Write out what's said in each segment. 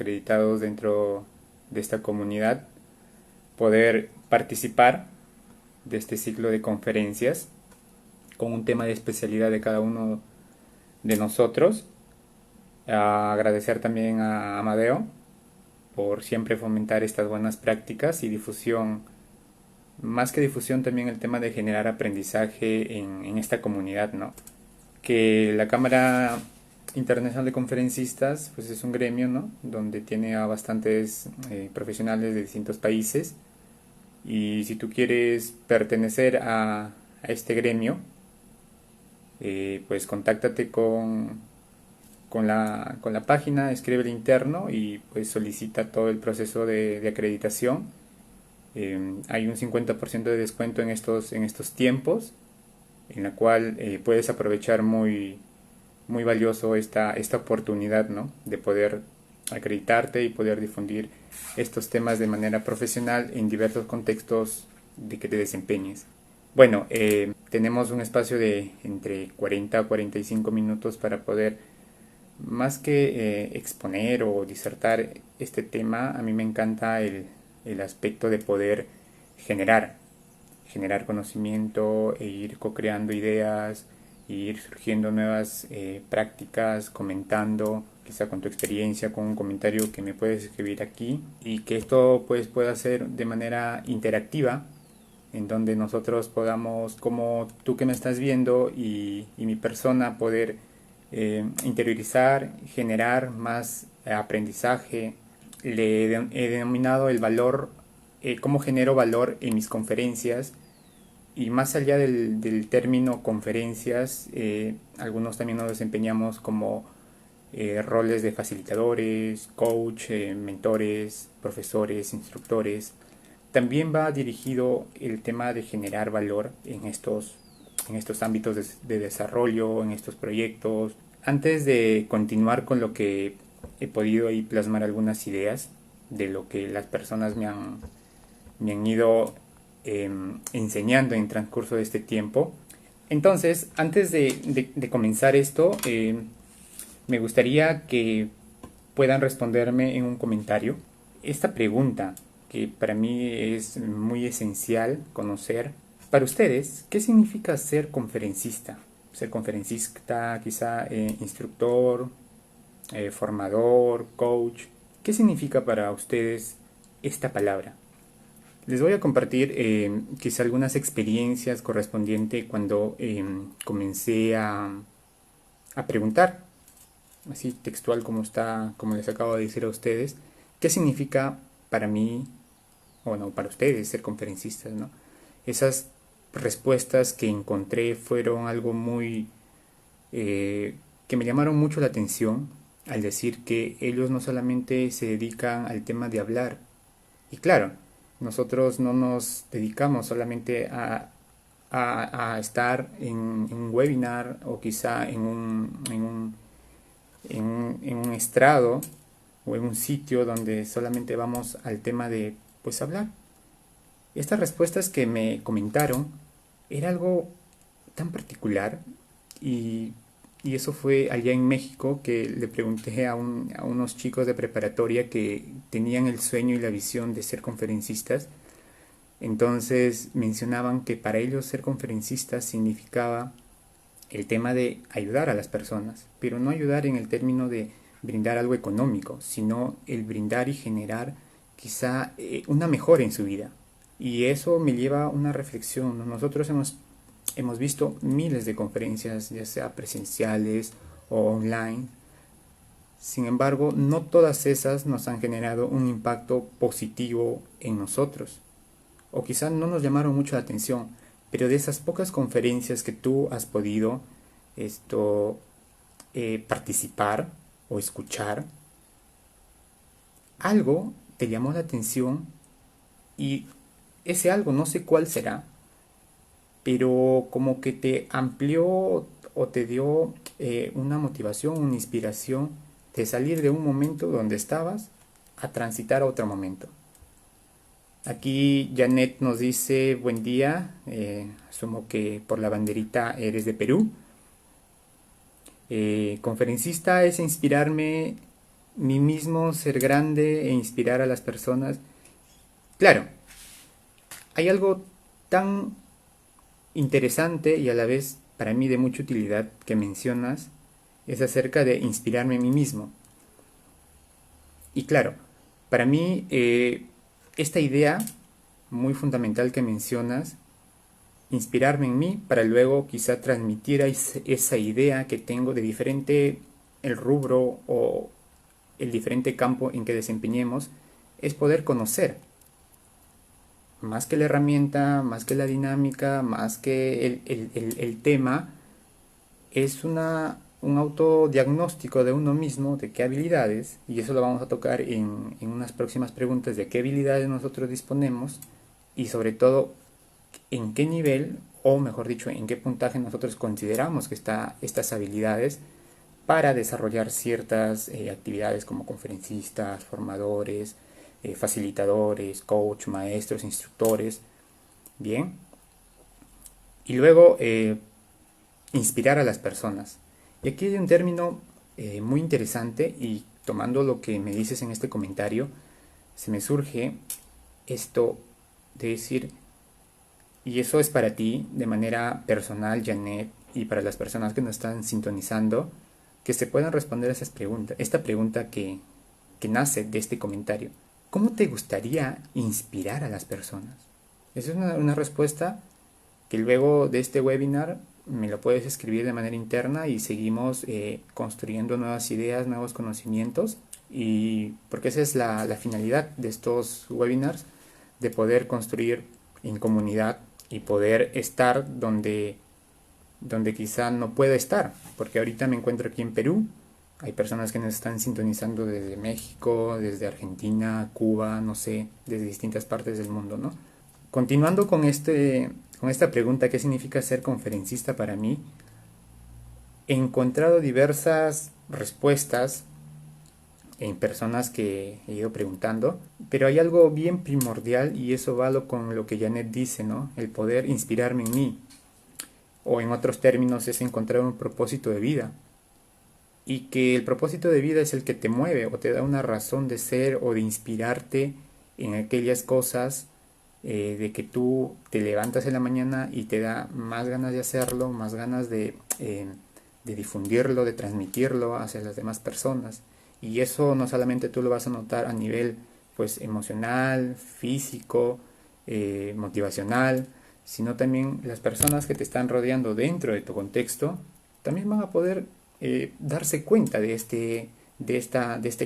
acreditados dentro de esta comunidad, poder participar de este ciclo de conferencias con un tema de especialidad de cada uno de nosotros. Agradecer también a Amadeo por siempre fomentar estas buenas prácticas y difusión, más que difusión también el tema de generar aprendizaje en esta comunidad, ¿no? Que la Cámara Internacional de Conferencistas pues es un gremio, ¿no? Donde tiene a bastantes profesionales de distintos países, y si tú quieres pertenecer a este gremio, pues contáctate con la página, escribe el interno y pues solicita todo el proceso de acreditación. Hay un 50% de descuento en estos tiempos, en la cual puedes aprovechar muy valioso esta oportunidad, ¿no? De poder acreditarte y poder difundir estos temas de manera profesional en diversos contextos de que te desempeñes. Bueno, tenemos un espacio de entre 40 a 45 minutos para poder, más que exponer o disertar este tema, a mí me encanta el aspecto de poder generar, generar conocimiento e ir co-creando ideas, e ir surgiendo nuevas prácticas, comentando, quizá con tu experiencia, con un comentario que me puedes escribir aquí, y que esto pues pueda ser de manera interactiva, en donde nosotros podamos, como tú que me estás viendo y mi persona, poder interiorizar, generar más aprendizaje. He denominado el valor, cómo genero valor en mis conferencias, y más allá del término conferencias, algunos también nos desempeñamos como roles de facilitadores, coach, mentores, profesores, instructores. También va dirigido el tema de generar valor en estos ámbitos de desarrollo, en estos proyectos. Antes de continuar con lo que he podido ahí plasmar algunas ideas de lo que las personas me han ido enseñando en el transcurso de este tiempo. Entonces, antes de comenzar esto, me gustaría que puedan responderme en un comentario esta pregunta, que para mí es muy esencial conocer. Para ustedes, ¿qué significa ser conferencista? Ser conferencista, quizá instructor, formador, coach. ¿Qué significa para ustedes esta palabra? Les voy a compartir quizá algunas experiencias correspondientes cuando comencé a preguntar, así textual como está, como les acabo de decir a ustedes, qué significa para mí, o no, para ustedes ser conferencistas, ¿no? Esas respuestas que encontré fueron algo muy que me llamaron mucho la atención, al decir que ellos no solamente se dedican al tema de hablar. Y claro, nosotros no nos dedicamos solamente a estar en un webinar, o quizá en un estrado o en un sitio donde solamente vamos al tema de pues hablar. Estas respuestas que me comentaron era algo tan particular, y, y eso fue allá en México, que le pregunté a unos chicos de preparatoria que tenían el sueño y la visión de ser conferencistas. Entonces mencionaban que para ellos ser conferencistas significaba el tema de ayudar a las personas, pero no ayudar en el término de brindar algo económico, sino el brindar y generar quizá una mejora en su vida. Y eso me lleva a una reflexión, ¿no? Nosotros hemos visto miles de conferencias, ya sea presenciales o online. Sin embargo, no todas esas nos han generado un impacto positivo en nosotros, o quizá no nos llamaron mucho la atención. Pero de esas pocas conferencias que tú has podido esto participar o escuchar, algo te llamó la atención, y ese algo no sé cuál será, pero como que te amplió o te dio una motivación, una inspiración de salir de un momento donde estabas a transitar a otro momento. Aquí Janet nos dice buen día, asumo que por la banderita eres de Perú. Conferencista es inspirarme mí mismo ser grande e inspirar a las personas. Claro, hay algo tan interesante y a la vez para mí de mucha utilidad que mencionas, es acerca de inspirarme a mí mismo. Y claro, para mí esta idea muy fundamental que mencionas, inspirarme en mí para luego quizá transmitir esa idea que tengo de diferente el rubro o el diferente campo en que desempeñemos, es poder conocer. Más que la herramienta, más que la dinámica, más que el tema, es un autodiagnóstico de uno mismo, de qué habilidades, y eso lo vamos a tocar en unas próximas preguntas, de qué habilidades nosotros disponemos y sobre todo en qué nivel, o mejor dicho, en qué puntaje nosotros consideramos que están estas habilidades para desarrollar ciertas actividades como conferencistas, formadores, facilitadores, coach, maestros, instructores. Bien. Y luego inspirar a las personas. Y aquí hay un término muy interesante y tomando lo que me dices en este comentario, se me surge esto de decir, y eso es para ti de manera personal, Janet, y para las personas que nos están sintonizando, que se puedan responder a esas preguntas, esta pregunta que nace de este comentario. ¿Cómo te gustaría inspirar a las personas? Esa es una respuesta que luego de este webinar me lo puedes escribir de manera interna y seguimos construyendo nuevas ideas, nuevos conocimientos, y porque esa es la finalidad de estos webinars, de poder construir en comunidad y poder estar donde quizá no pueda estar, porque ahorita me encuentro aquí en Perú, hay personas que nos están sintonizando desde México, desde Argentina, Cuba, no sé, desde distintas partes del mundo, ¿no? Continuando con esta pregunta, ¿qué significa ser conferencista para mí? He encontrado diversas respuestas en personas que he ido preguntando, pero hay algo bien primordial y eso va con lo que Janet dice, ¿no? El poder inspirarme en mí, o en otros términos es encontrar un propósito de vida, y que el propósito de vida es el que te mueve o te da una razón de ser o de inspirarte en aquellas cosas de que tú te levantas en la mañana y te da más ganas de hacerlo, más ganas de difundirlo, de transmitirlo hacia las demás personas. Y eso no solamente tú lo vas a notar a nivel pues emocional, físico, motivacional, sino también las personas que te están rodeando dentro de tu contexto también van a poder darse cuenta de este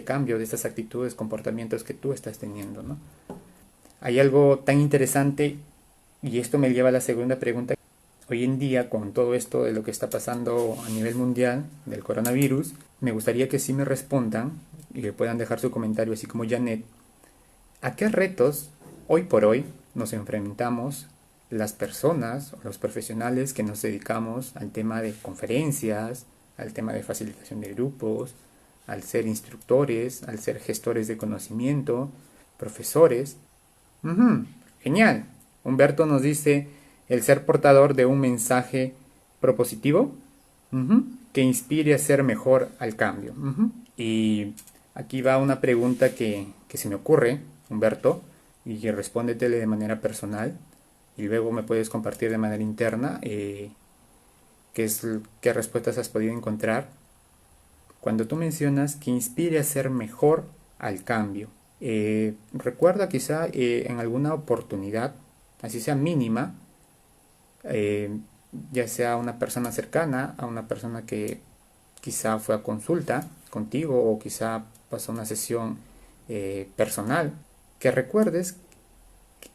cambio, de estas actitudes, comportamientos que tú estás teniendo, ¿no? Hay algo tan interesante y esto me lleva a la segunda pregunta. Hoy en día, con todo esto de lo que está pasando a nivel mundial del coronavirus, me gustaría que sí me respondan y que puedan dejar su comentario, así como Janet, ¿a qué retos hoy por hoy nos enfrentamos las personas o los profesionales que nos dedicamos al tema de conferencias, al tema de facilitación de grupos, al ser instructores, al ser gestores de conocimiento, profesores? Genial. Humberto nos dice el ser portador de un mensaje propositivo que inspire a ser mejor al cambio. Y aquí va una pregunta que se me ocurre, Humberto, y respóndetele de manera personal y luego me puedes compartir de manera interna qué respuestas has podido encontrar. Cuando tú mencionas que inspire a ser mejor al cambio, recuerda quizá en alguna oportunidad, así sea mínima, ya sea una persona cercana, a una persona que quizá fue a consulta contigo o quizá pasó una sesión personal, que recuerdes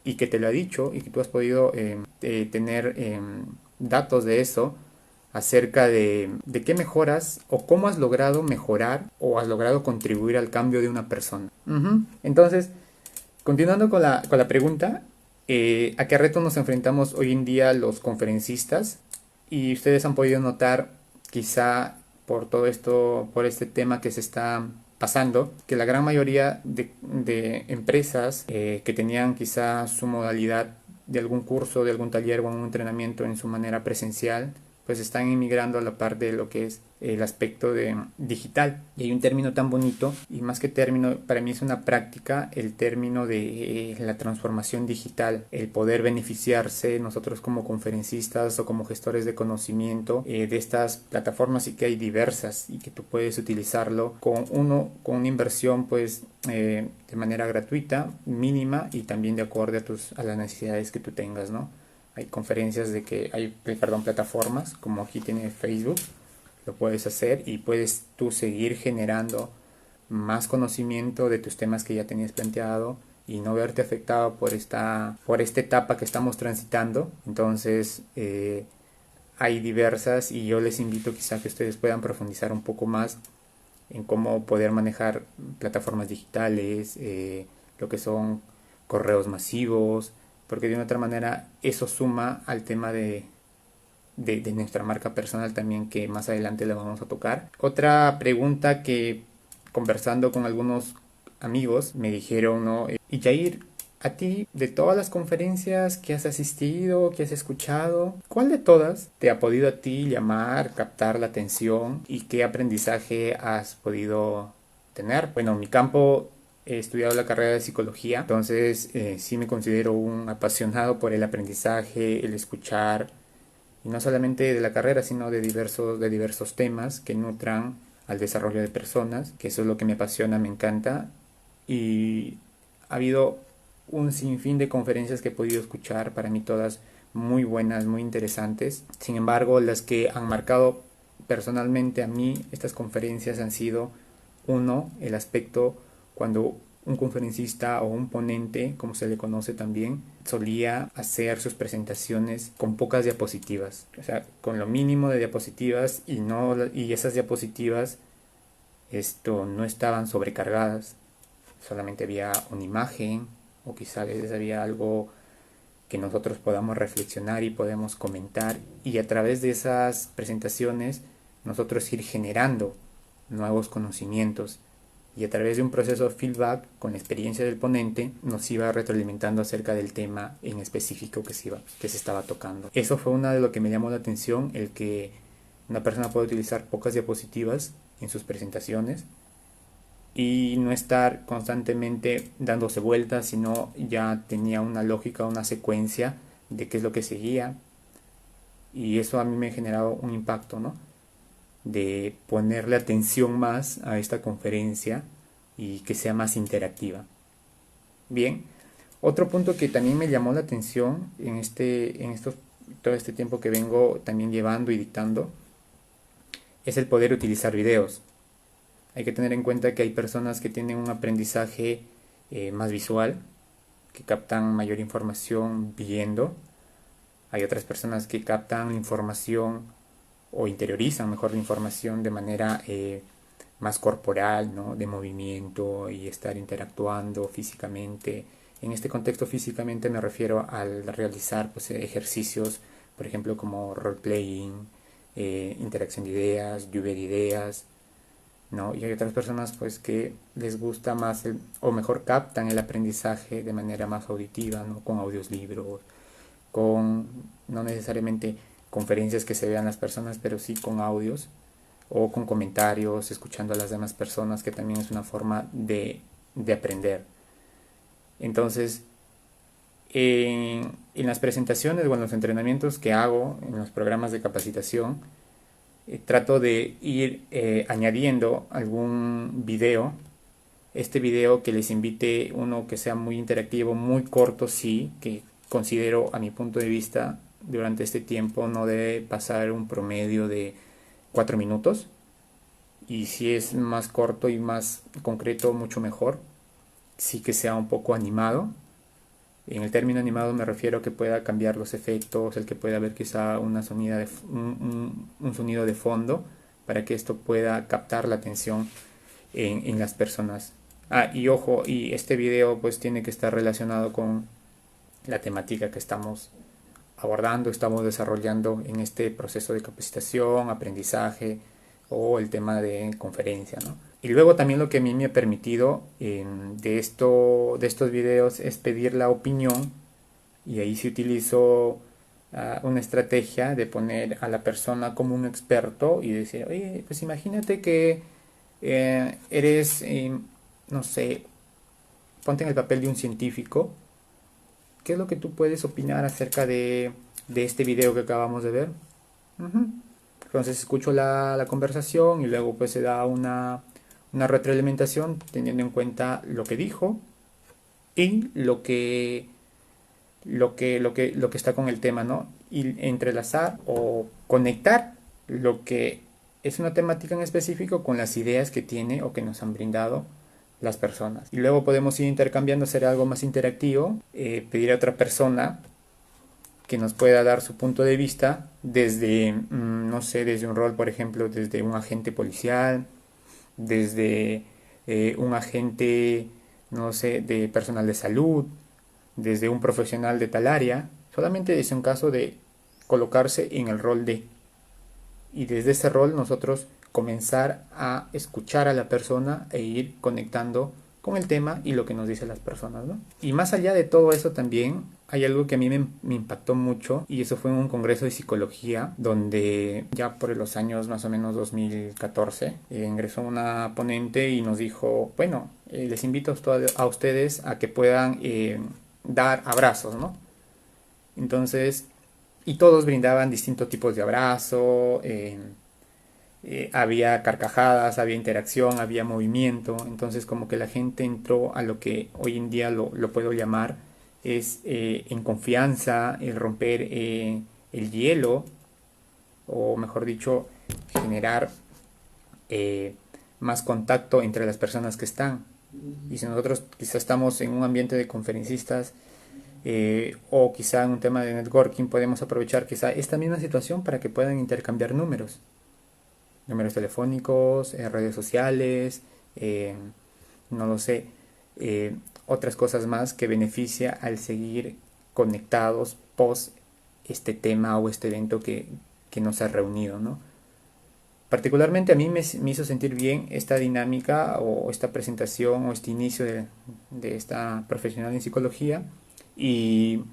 y que te lo ha dicho y que tú has podido tener datos de eso acerca de qué mejoras o cómo has logrado mejorar o has logrado contribuir al cambio de una persona. Entonces, continuando con la pregunta, ¿a qué retos nos enfrentamos hoy en día los conferencistas? Y ustedes han podido notar, quizá por todo esto, por este tema que se está pasando, que la gran mayoría de empresas que tenían quizá su modalidad de algún curso, de algún taller o un entrenamiento en su manera presencial, pues están emigrando a la parte de lo que es el aspecto de digital. Y hay un término tan bonito, y más que término, para mí es una práctica, el término de la transformación digital, el poder beneficiarse nosotros como conferencistas o como gestores de conocimiento de estas plataformas, y que hay diversas y que tú puedes utilizarlo con una inversión pues de manera gratuita, mínima, y también de acuerdo a las necesidades que tú tengas, ¿no? Hay conferencias plataformas, como aquí tiene Facebook, lo puedes hacer y puedes tú seguir generando más conocimiento de tus temas que ya tenías planteado y no verte afectado por esta etapa que estamos transitando. Entonces, hay diversas, y yo les invito quizá que ustedes puedan profundizar un poco más en cómo poder manejar plataformas digitales, lo que son correos masivos, porque de una otra manera eso suma al tema de nuestra marca personal también, que más adelante le vamos a tocar. Otra pregunta que, conversando con algunos amigos, me dijeron, ¿no? Y Jair, a ti, de todas las conferencias que has asistido, que has escuchado, ¿cuál de todas te ha podido a ti llamar, captar la atención, y qué aprendizaje has podido tener? Bueno, en mi campo he estudiado la carrera de psicología, entonces sí me considero un apasionado por el aprendizaje, el escuchar, y no solamente de la carrera, sino de diversos temas que nutran al desarrollo de personas, que eso es lo que me apasiona, me encanta. Y ha habido un sinfín de conferencias que he podido escuchar, para mí todas muy buenas, muy interesantes. Sin embargo, las que han marcado personalmente a mí estas conferencias han sido, uno, el aspecto cuando un conferencista o un ponente, como se le conoce también, solía hacer sus presentaciones con pocas diapositivas, o sea, con lo mínimo de diapositivas, y esas diapositivas no estaban sobrecargadas, solamente había una imagen, o quizá a veces había algo que nosotros podamos reflexionar y podemos comentar, y a través de esas presentaciones nosotros ir generando nuevos conocimientos, y a través de un proceso de feedback con la experiencia del ponente nos iba retroalimentando acerca del tema en específico que se estaba tocando. Eso fue una de lo que me llamó la atención, el que una persona puede utilizar pocas diapositivas en sus presentaciones y no estar constantemente dándose vueltas, sino ya tenía una lógica, una secuencia de qué es lo que seguía, y eso a mí me ha generado un impacto, ¿no? De ponerle atención más a esta conferencia y que sea más interactiva. Bien, otro punto que también me llamó la atención todo este tiempo que vengo también llevando y dictando es el poder utilizar videos. Hay que tener en cuenta que hay personas que tienen un aprendizaje más visual, que captan mayor información viendo. Hay otras personas que captan información o interiorizan mejor la información de manera más corporal, ¿no? De movimiento y estar interactuando físicamente. En este contexto físicamente me refiero al realizar pues, ejercicios, por ejemplo, como role-playing, interacción de ideas, lluvia de ideas, ¿no? Y hay otras personas pues que les gusta más o mejor captan el aprendizaje de manera más auditiva, ¿no? Con audios libros, con no necesariamente conferencias que se vean las personas, pero sí con audios o con comentarios, escuchando a las demás personas, que también es una forma de aprender. Entonces, en las presentaciones o en los entrenamientos que hago, en los programas de capacitación, trato de ir añadiendo algún video. Este video que les invite, uno que sea muy interactivo, muy corto, sí, que considero a mi punto de vista durante este tiempo no debe pasar un promedio de 4 minutos, y si es más corto y más concreto mucho mejor. Sí que sea un poco animado. En el término animado me refiero a que pueda cambiar los efectos, el que pueda haber quizá un sonido de fondo para que esto pueda captar la atención en las personas. Y ojo, y este video pues tiene que estar relacionado con la temática que estamos abordando, estamos desarrollando en este proceso de capacitación, aprendizaje o el tema de conferencia, ¿no? Y luego también lo que a mí me ha permitido de estos videos es pedir la opinión, y ahí sí utilizo una estrategia de poner a la persona como un experto y decir, oye, pues imagínate que eres, no sé, ponte en el papel de un científico. ¿Qué es lo que tú puedes opinar acerca de este video que acabamos de ver? Ujú. Entonces escucho la conversación y luego pues se da una retroalimentación teniendo en cuenta lo que dijo y lo que está con el tema, ¿no? Y entrelazar o conectar lo que es una temática en específico con las ideas que tiene o que nos han brindado las personas. Y luego podemos ir intercambiando, hacer algo más interactivo, pedir a otra persona que nos pueda dar su punto de vista desde, no sé, desde un rol, por ejemplo, desde un agente policial, desde un agente, no sé, de personal de salud, desde un profesional de tal área. Solamente es un caso de colocarse en el rol de. Y desde ese rol nosotros comenzar a escuchar a la persona e ir conectando con el tema y lo que nos dicen las personas, ¿no? Y más allá de todo eso también hay algo que a mí me impactó mucho y eso fue en un congreso de psicología donde ya por los años más o menos 2014 ingresó una ponente y nos dijo, bueno, les invito a ustedes a que puedan dar abrazos, ¿no? Entonces, y todos brindaban distintos tipos de abrazo, había carcajadas, había interacción, había movimiento, entonces como que la gente entró a lo que hoy en día lo puedo llamar es en confianza, el romper el hielo, o mejor dicho, generar eh, más contacto entre las personas que están. Y si nosotros quizá estamos en un ambiente de conferencistas o quizá en un tema de networking, podemos aprovechar quizá esta misma situación para que puedan intercambiar números telefónicos, redes sociales, eh, no lo sé, otras cosas más que beneficia al seguir conectados post este tema o este evento que nos ha reunido, ¿no? Particularmente a mí me hizo sentir bien esta dinámica o esta presentación o este inicio de esta profesional en psicología y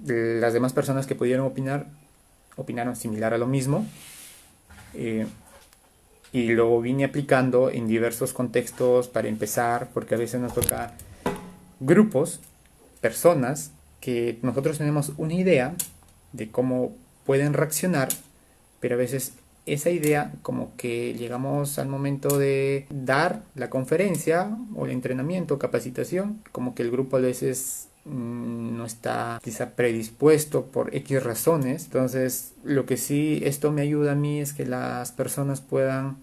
las demás personas que pudieron opinar opinaron similar a lo mismo eh, y lo vine aplicando en diversos contextos para empezar porque a veces nos toca grupos, personas que nosotros tenemos una idea de cómo pueden reaccionar, pero a veces esa idea como que llegamos al momento de dar la conferencia o el entrenamiento, capacitación, como que el grupo a veces no está quizá predispuesto por X razones. Entonces lo que sí esto me ayuda a mí es que las personas puedan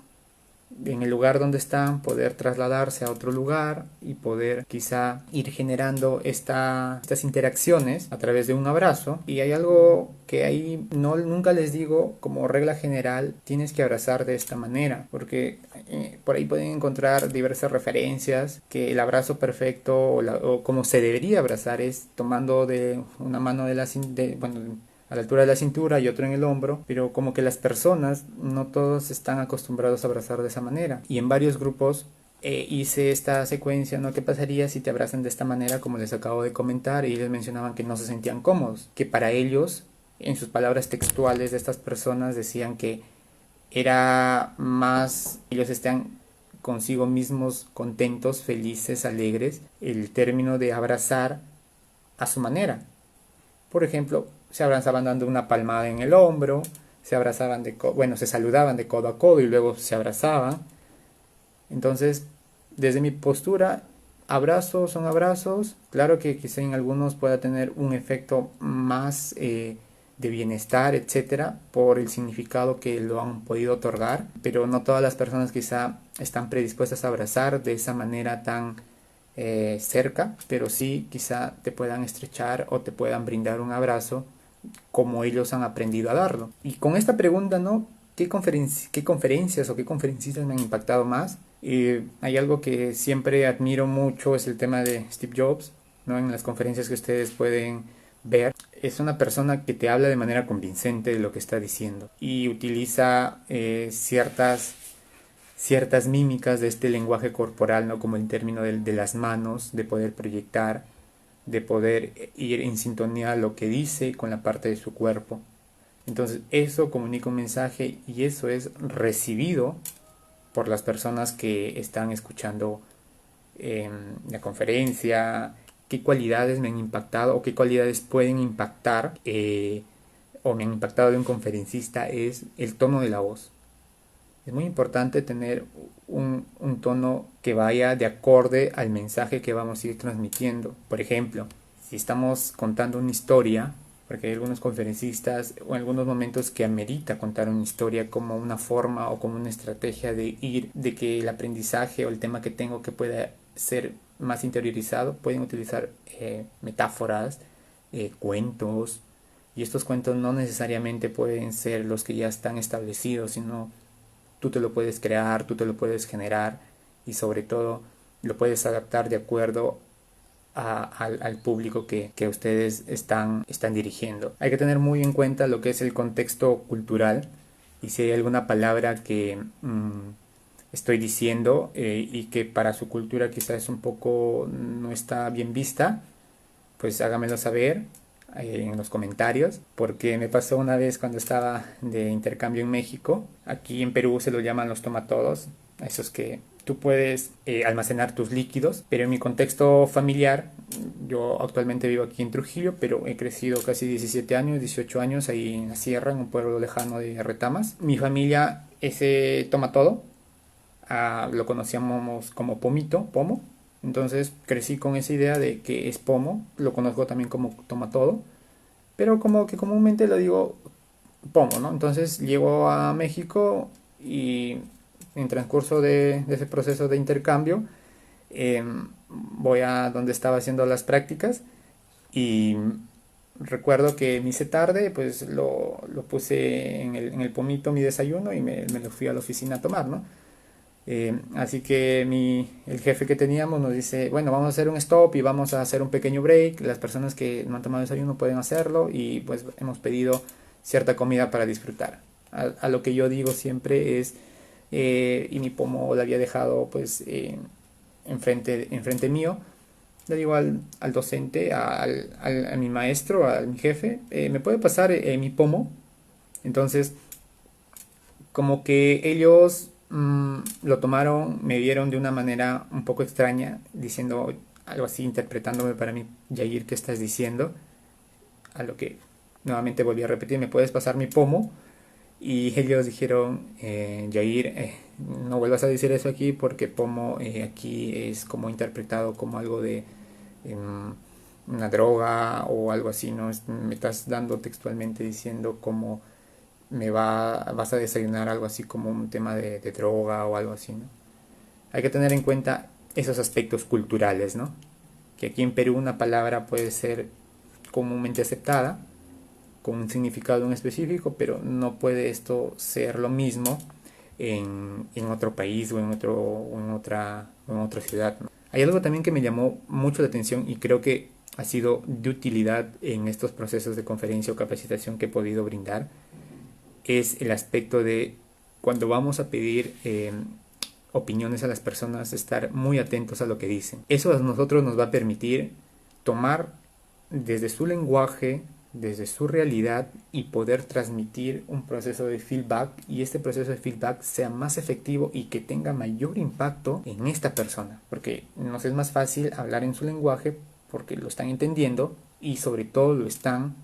en el lugar donde están poder trasladarse a otro lugar y poder quizá ir generando estas interacciones a través de un abrazo. Y hay algo que ahí nunca les digo como regla general, tienes que abrazar de esta manera, porque por ahí pueden encontrar diversas referencias que el abrazo perfecto o como se debería abrazar es tomando de una mano a la altura de la cintura y otro en el hombro, pero como que las personas no todos están acostumbrados a abrazar de esa manera. Y en varios grupos hice esta secuencia, ¿no? ¿Qué pasaría si te abrazan de esta manera, como les acabo de comentar? Y ellos mencionaban que no se sentían cómodos, que para ellos, en sus palabras textuales de estas personas, decían que era más, ellos están consigo mismos contentos, felices, alegres, el término de abrazar a su manera. Por ejemplo, se abrazaban dando una palmada en el hombro, se abrazaban se saludaban de codo a codo y luego se abrazaban. Entonces, desde mi postura, abrazos son abrazos. Claro que quizá en algunos pueda tener un efecto más de bienestar, etcétera, por el significado que lo han podido otorgar, pero no todas las personas quizá están predispuestas a abrazar de esa manera tan cerca, pero sí quizá te puedan estrechar o te puedan brindar un abrazo como ellos han aprendido a darlo. Y con esta pregunta, ¿no? ¿Qué conferencias o qué conferencistas me han impactado más? Hay algo que siempre admiro mucho, es el tema de Steve Jobs, ¿no? En las conferencias que ustedes pueden ver, es una persona que te habla de manera convincente de lo que está diciendo y utiliza ciertas mímicas de este lenguaje corporal, ¿no? Como el término de las manos, de poder proyectar de poder ir en sintonía a lo que dice con la parte de su cuerpo. Entonces eso comunica un mensaje y eso es recibido por las personas que están escuchando la conferencia, qué cualidades me han impactado o qué cualidades pueden impactar o me han impactado de un conferencista es el tono de la voz. Es muy importante tener un tono que vaya de acorde al mensaje que vamos a ir transmitiendo. Por ejemplo, si estamos contando una historia, porque hay algunos conferencistas o en algunos momentos que amerita contar una historia como una forma o como una estrategia de que el aprendizaje o el tema que tengo que pueda ser más interiorizado, pueden utilizar metáforas, cuentos, y estos cuentos no necesariamente pueden ser los que ya están establecidos, sino tú te lo puedes crear, tú te lo puedes generar y sobre todo lo puedes adaptar de acuerdo al público que ustedes están dirigiendo. Hay que tener muy en cuenta lo que es el contexto cultural y si hay alguna palabra que estoy diciendo y que para su cultura quizás un poco no está bien vista, pues hágamelo saber en los comentarios, porque me pasó una vez cuando estaba de intercambio en México. Aquí en Perú se lo llaman los tomatodos, esos que tú puedes almacenar tus líquidos, pero en mi contexto familiar, yo actualmente vivo aquí en Trujillo, pero he crecido casi 17 años, 18 años ahí en la sierra, en un pueblo lejano de Retamas. Mi familia ese tomatodo lo conocíamos como pomito, pomo. Entonces crecí con esa idea de que es pomo, lo conozco también como toma todo, pero como que comúnmente lo digo pomo, ¿no? Entonces llego a México y en transcurso de ese proceso de intercambio voy a donde estaba haciendo las prácticas y recuerdo que me hice tarde, pues lo puse en el pomito mi desayuno y me lo fui a la oficina a tomar, ¿no? Así que el jefe que teníamos nos dice, bueno, vamos a hacer un stop y vamos a hacer un pequeño break. Las personas que no han tomado desayuno pueden hacerlo y pues hemos pedido cierta comida para disfrutar. A lo que yo digo siempre es, y mi pomo la había dejado pues enfrente mío, le digo al docente, a mi maestro, a mi jefe, ¿me puede pasar mi pomo? Entonces, como que ellos lo tomaron, me vieron de una manera un poco extraña, diciendo algo así, interpretándome para mí, Yair, ¿qué estás diciendo? A lo que nuevamente volví a repetir, ¿me puedes pasar mi pomo? Y ellos dijeron, Yair, no vuelvas a decir eso aquí porque pomo aquí es como interpretado como algo de una droga o algo así, ¿no? Me estás dando textualmente diciendo como vas a desayunar algo así como un tema de droga o algo así, ¿no? Hay que tener en cuenta esos aspectos culturales, ¿no? Que aquí en Perú una palabra puede ser comúnmente aceptada con un significado en específico, pero no puede esto ser lo mismo en otro país o en otra ciudad, ¿no? Hay algo también que me llamó mucho la atención y creo que ha sido de utilidad en estos procesos de conferencia o capacitación que he podido brindar, es el aspecto de cuando vamos a pedir opiniones a las personas, estar muy atentos a lo que dicen. Eso a nosotros nos va a permitir tomar desde su lenguaje, desde su realidad y poder transmitir un proceso de feedback y este proceso de feedback sea más efectivo y que tenga mayor impacto en esta persona, porque nos es más fácil hablar en su lenguaje porque lo están entendiendo y sobre todo lo están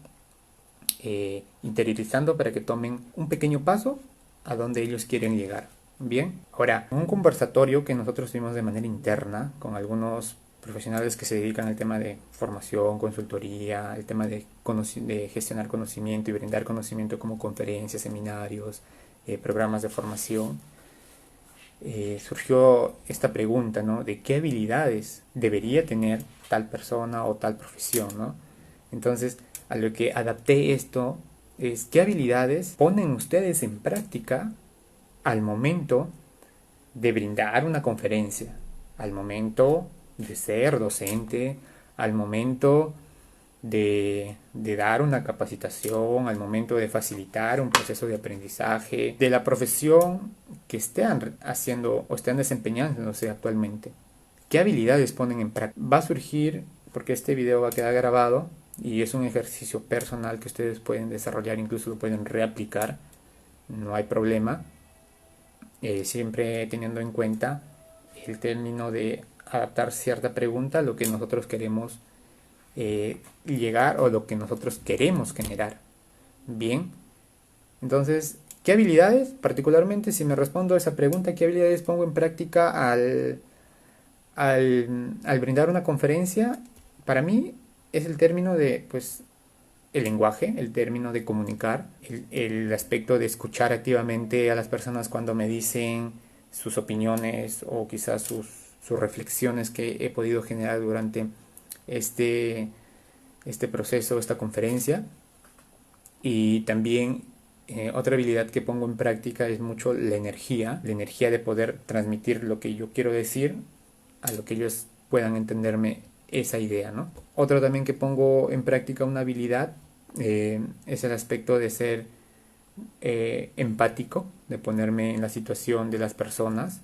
interiorizando para que tomen un pequeño paso a donde ellos quieren llegar. Bien, ahora, un conversatorio que nosotros tuvimos de manera interna con algunos profesionales que se dedican al tema de formación, consultoría, el tema de gestionar conocimiento y brindar conocimiento como conferencias, seminarios, programas de formación, surgió esta pregunta, ¿no? De qué habilidades debería tener tal persona o tal profesión, ¿no? Entonces, a lo que adapté esto es qué habilidades ponen ustedes en práctica al momento de brindar una conferencia, al momento de ser docente, al momento de dar una capacitación, al momento de facilitar un proceso de aprendizaje, de la profesión que estén haciendo o estén desempeñándose actualmente. ¿Qué habilidades ponen en práctica? Va a surgir porque este video va a quedar grabado y es un ejercicio personal que ustedes pueden desarrollar, incluso lo pueden reaplicar, no hay problema, siempre teniendo en cuenta el término de adaptar cierta pregunta a lo que nosotros queremos llegar o lo que nosotros queremos generar. Bien, entonces, ¿qué habilidades? Particularmente, si me respondo a esa pregunta, ¿qué habilidades pongo en práctica al brindar una conferencia? Para mí es el término de, pues, el lenguaje, el término de comunicar, el aspecto de escuchar activamente a las personas cuando me dicen sus opiniones o quizás sus reflexiones que he podido generar durante este, este proceso, esta conferencia. Y también otra habilidad que pongo en práctica es mucho la energía de poder transmitir lo que yo quiero decir a lo que ellos puedan entenderme esa idea, ¿no? Otro también que pongo en práctica, una habilidad, es el aspecto de ser empático, de ponerme en la situación de las personas.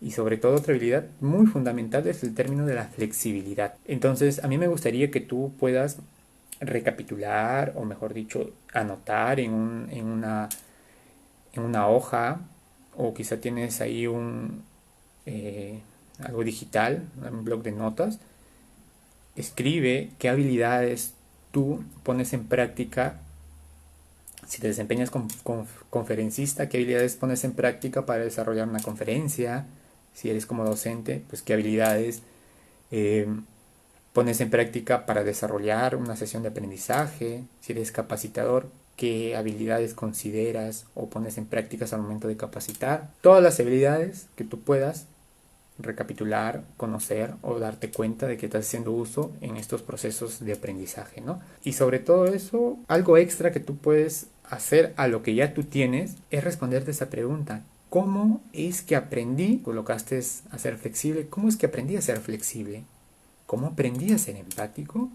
Y sobre todo otra habilidad muy fundamental es el término de la flexibilidad. Entonces a mí me gustaría que tú puedas recapitular, o mejor dicho, anotar en una hoja, o quizá tienes ahí algo digital, un blog de notas. Escribe qué habilidades tú pones en práctica. Si te desempeñas como conferencista, qué habilidades pones en práctica para desarrollar una conferencia. Si eres como docente, pues qué habilidades eh, pones en práctica para desarrollar una sesión de aprendizaje. Si eres capacitador, qué habilidades consideras o pones en práctica al momento de capacitar. Todas las habilidades que tú puedas recapitular, conocer o darte cuenta de que estás haciendo uso en estos procesos de aprendizaje, ¿no? Y sobre todo eso, algo extra que tú puedes hacer a lo que ya tú tienes es responderte esa pregunta. ¿Cómo es que aprendí? Colocaste a ser flexible. ¿Cómo es que aprendí a ser flexible? ¿Cómo aprendí a ser empático?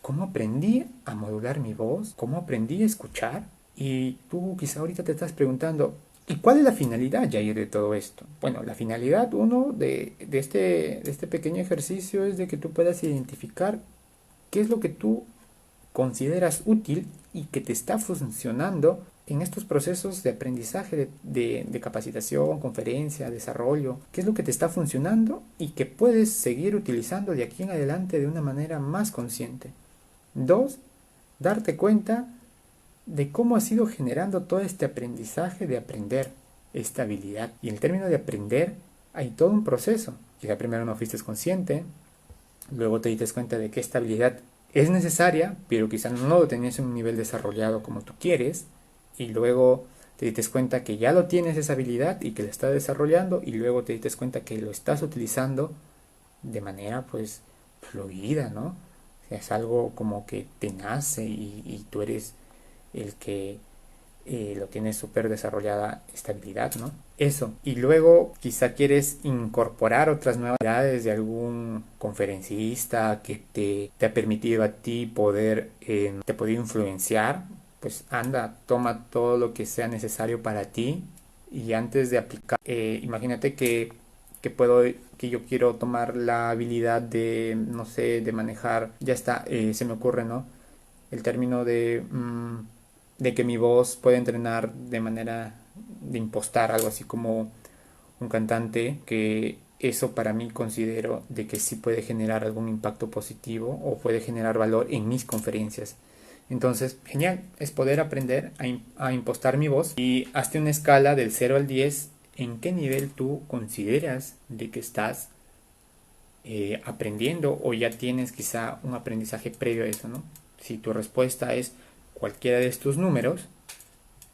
¿Cómo aprendí a modular mi voz? ¿Cómo aprendí a escuchar? Y tú quizá ahorita te estás preguntando, ¿y cuál es la finalidad, Jair, de todo esto? Bueno, la finalidad, de este pequeño ejercicio es de que tú puedas identificar qué es lo que tú consideras útil y que te está funcionando en estos procesos de aprendizaje, de capacitación, conferencia, desarrollo. ¿Qué es lo que te está funcionando y que puedes seguir utilizando de aquí en adelante de una manera más consciente? 2. Darte cuenta de cómo has ido generando todo este aprendizaje de aprender esta habilidad. Y en el término de aprender hay todo un proceso. Quizá primero no fuiste consciente, luego te diste cuenta de que esta habilidad es necesaria, pero quizá no lo tenías en un nivel desarrollado como tú quieres, y luego te diste cuenta que ya lo tienes esa habilidad y que la estás desarrollando, y luego te diste cuenta que lo estás utilizando de manera pues fluida, ¿no? O sea, es algo como que te nace y tú eres el que lo tienes súper desarrollada esta habilidad, ¿no? Eso. Y luego quizá quieres incorporar otras nuevas habilidades de algún conferencista que te ha permitido a ti poder, te ha podido influenciar. Pues anda, toma todo lo que sea necesario para ti y antes de aplicar, imagínate que yo quiero tomar la habilidad de, no sé, de manejar, ya está, se me ocurre, ¿no? El término de que mi voz puede entrenar de manera de impostar, algo así como un cantante, que eso para mí considero de que sí puede generar algún impacto positivo o puede generar valor en mis conferencias. Entonces, genial, es poder aprender a impostar mi voz y hazte una escala del 0 al 10, en qué nivel tú consideras de que estás aprendiendo o ya tienes quizá un aprendizaje previo a eso, ¿no? Si tu respuesta es cualquiera de estos números,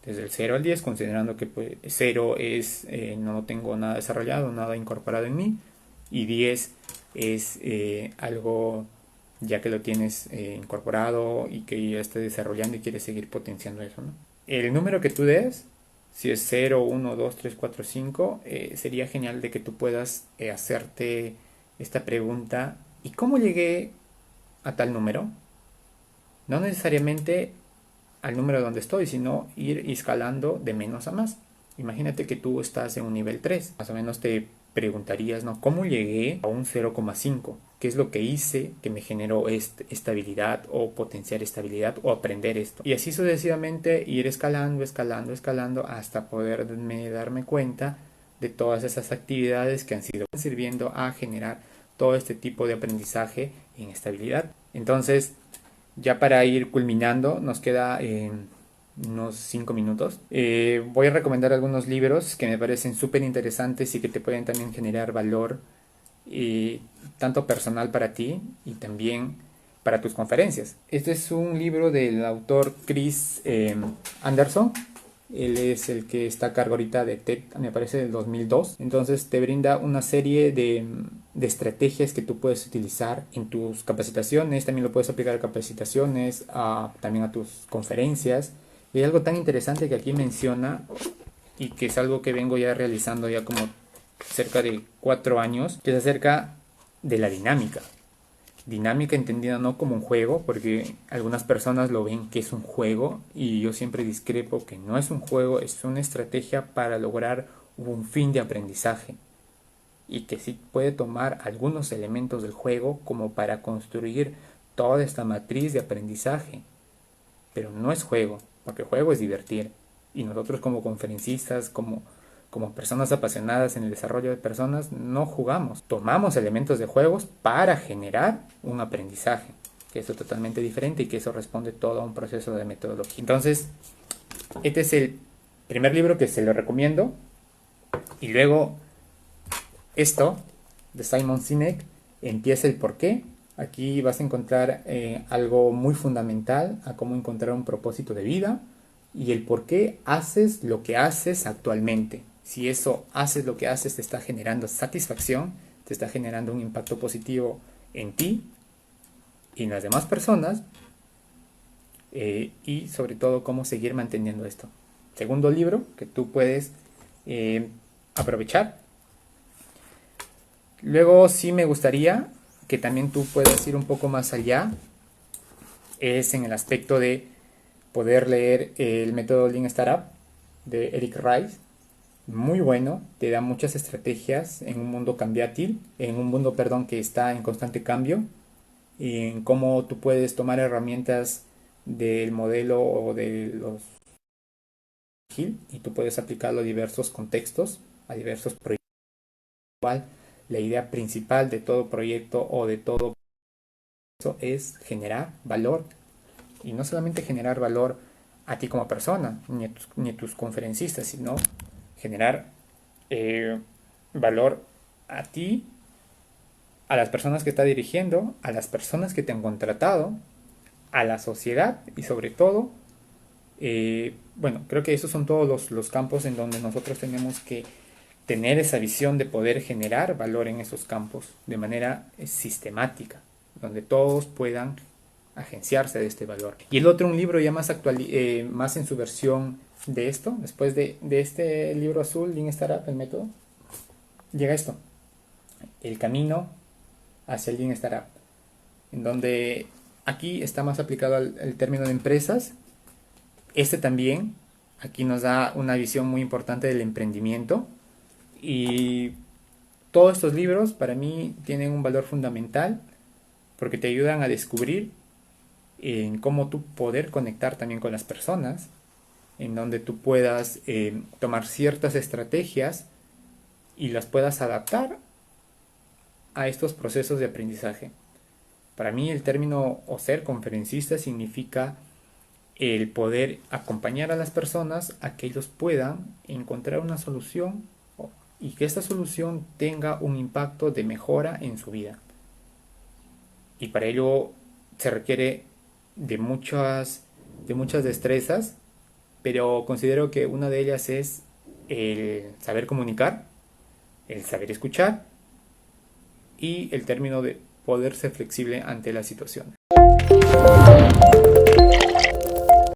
desde el 0 al 10, considerando que pues, 0 es no tengo nada desarrollado, nada incorporado en mí, y 10 es algo ya que lo tienes incorporado y que ya estás desarrollando y quieres seguir potenciando eso, ¿no? El número que tú des, si es 0, 1, 2, 3, 4, 5, sería genial de que tú puedas hacerte esta pregunta: ¿y cómo llegué a tal número? No necesariamente al número donde estoy, sino ir escalando de menos a más. Imagínate que tú estás en un nivel 3, más o menos te preguntarías, ¿no? ¿Cómo llegué a un 0,5? qué es lo que hice que me generó esta habilidad, o potenciar esta habilidad, o aprender esto. Y así sucesivamente ir escalando, escalando, escalando, hasta poderme darme cuenta de todas esas actividades que han sido sirviendo a generar todo este tipo de aprendizaje en esta habilidad. Entonces, ya para ir culminando, nos queda unos 5 minutos. Voy a recomendar algunos libros que me parecen súper interesantes y que te pueden también generar valor, tanto personal para ti y también para tus conferencias. Este es un libro del autor Chris Anderson. Él es el que está a cargo ahorita de TED, me parece del 2002. Entonces te brinda una serie de estrategias que tú puedes utilizar en tus capacitaciones. También lo puedes aplicar a capacitaciones, también a tus conferencias. Y hay algo tan interesante que aquí menciona, y que es algo que vengo ya realizando ya como cerca de 4 años, que es acerca de la dinámica. Dinámica entendida no como un juego, porque algunas personas lo ven que es un juego, y yo siempre discrepo que no es un juego, es una estrategia para lograr un fin de aprendizaje, y que sí puede tomar algunos elementos del juego como para construir toda esta matriz de aprendizaje, pero no es juego, porque juego es divertir, y nosotros como conferencistas, como personas apasionadas en el desarrollo de personas, no jugamos. Tomamos elementos de juegos para generar un aprendizaje, que es totalmente diferente, y que eso responde todo a un proceso de metodología. Entonces, este es el primer libro que se lo recomiendo. Y luego, esto, de Simon Sinek, Empieza el porqué. Aquí vas a encontrar algo muy fundamental a cómo encontrar un propósito de vida y el por qué haces lo que haces actualmente. Si eso haces lo que haces te está generando satisfacción, te está generando un impacto positivo en ti y en las demás personas, y sobre todo cómo seguir manteniendo esto. Segundo libro que tú puedes aprovechar. Luego sí me gustaría que también tú puedas ir un poco más allá, es en el aspecto de poder leer el método Lean Startup de Eric Rice. Muy bueno, te da muchas estrategias en un mundo cambiátil, en un mundo, perdón, que está en constante cambio, y en cómo tú puedes tomar herramientas del modelo o de los Agile, y tú puedes aplicarlo a diversos contextos, a diversos proyectos. La idea principal de todo proyecto o de todo eso es generar valor, y no solamente generar valor a ti como persona, ni a tus conferencistas, sino generar valor a ti, a las personas que está dirigiendo, a las personas que te han contratado, a la sociedad, y sobre todo, bueno, creo que esos son todos los campos en donde nosotros tenemos que tener esa visión de poder generar valor en esos campos de manera sistemática, donde todos puedan agenciarse de este valor. Y el otro, un libro ya más actual, más en su versión de esto, después de este libro azul, Lean Startup, el método, llega esto, El camino hacia el Lean Startup, en donde aquí está más aplicado el término de empresas. Este también, aquí nos da una visión muy importante del emprendimiento, y todos estos libros para mí tienen un valor fundamental porque te ayudan a descubrir en cómo tú poder conectar también con las personas, en donde tú puedas tomar ciertas estrategias y las puedas adaptar a estos procesos de aprendizaje. Para mí el término o ser conferencista significa el poder acompañar a las personas a que ellos puedan encontrar una solución, y que esta solución tenga un impacto de mejora en su vida. Y para ello se requiere de muchas destrezas, pero considero que una de ellas es el saber comunicar, el saber escuchar y el término de poder ser flexible ante la situación.